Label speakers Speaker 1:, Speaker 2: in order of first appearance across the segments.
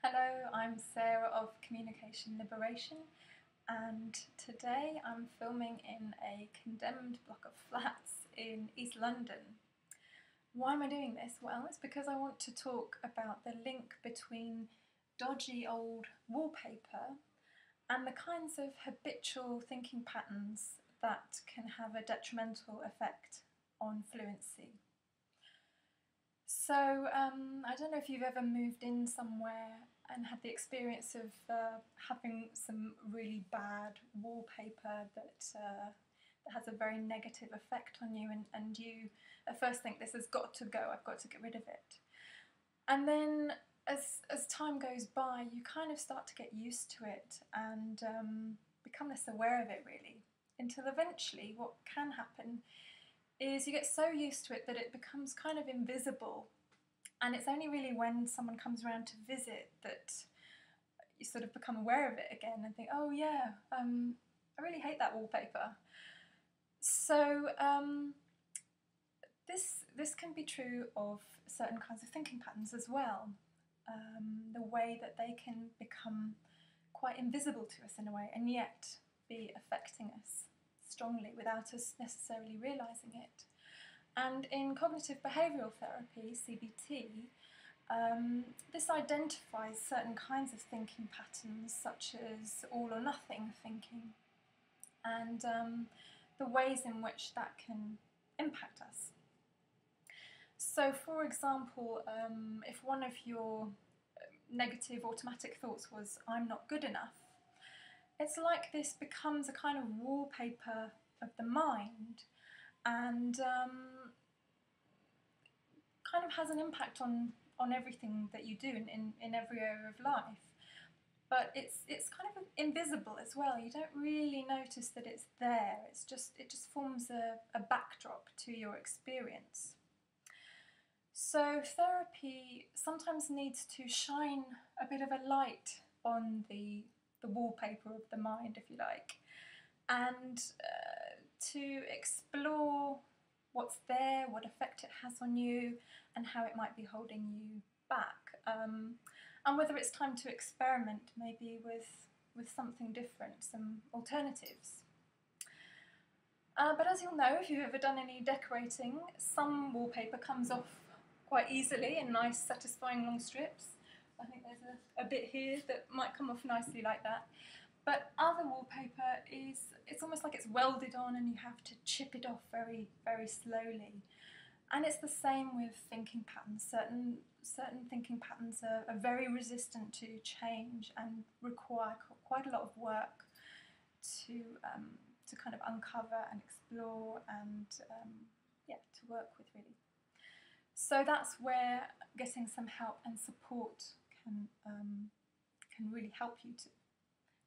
Speaker 1: Hello, I'm Sarah of Communication Liberation, and today I'm filming in a condemned block of flats in East London. Why am I doing this? Well, it's because I want to talk about the link between dodgy old wallpaper and the kinds of habitual thinking patterns that can have a detrimental effect on fluency. So I don't know if you've ever moved in somewhere and had the experience of having some really bad wallpaper that has a very negative effect on you, and you at first think, this has got to go, I've got to get rid of it. And then as time goes by, you kind of start to get used to it and become less aware of it really, until eventually what can happen is you get so used to it that it becomes kind of invisible, and it's only really when someone comes around to visit that you sort of become aware of it again and think, oh yeah, I really hate that wallpaper. So this can be true of certain kinds of thinking patterns as well, the way that they can become quite invisible to us in a way and yet be affecting us strongly without us necessarily realising it. And in cognitive behavioural therapy, CBT, this identifies certain kinds of thinking patterns such as all or nothing thinking, and the ways in which that can impact us. So for example, if one of your negative automatic thoughts was, I'm not good enough, it's like this becomes a kind of wallpaper of the mind, and kind of has an impact on everything that you do in every area of life. But it's kind of invisible as well. You don't really notice that it's there. It just forms a backdrop to your experience. So therapy sometimes needs to shine a bit of a light on the wallpaper of the mind, if you like, and to explore what's there, what effect it has on you, and how it might be holding you back, and whether it's time to experiment maybe with something different, some alternatives. But as you'll know, if you've ever done any decorating, some wallpaper comes off quite easily in nice, satisfying long strips. I think there's a bit here that might come off nicely like that. But other wallpaper it's almost like it's welded on and you have to chip it off very, very slowly. And it's the same with thinking patterns. Certain thinking patterns are very resistant to change and require quite a lot of work to kind of uncover and explore and yeah, to work with really. So that's where getting some help and support can really help you to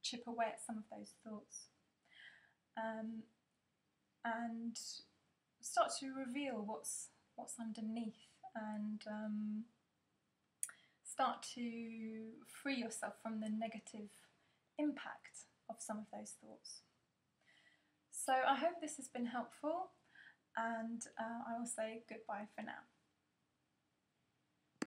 Speaker 1: chip away at some of those thoughts, and start to reveal what's underneath, and start to free yourself from the negative impact of some of those thoughts. So I hope this has been helpful, and I will say goodbye for now.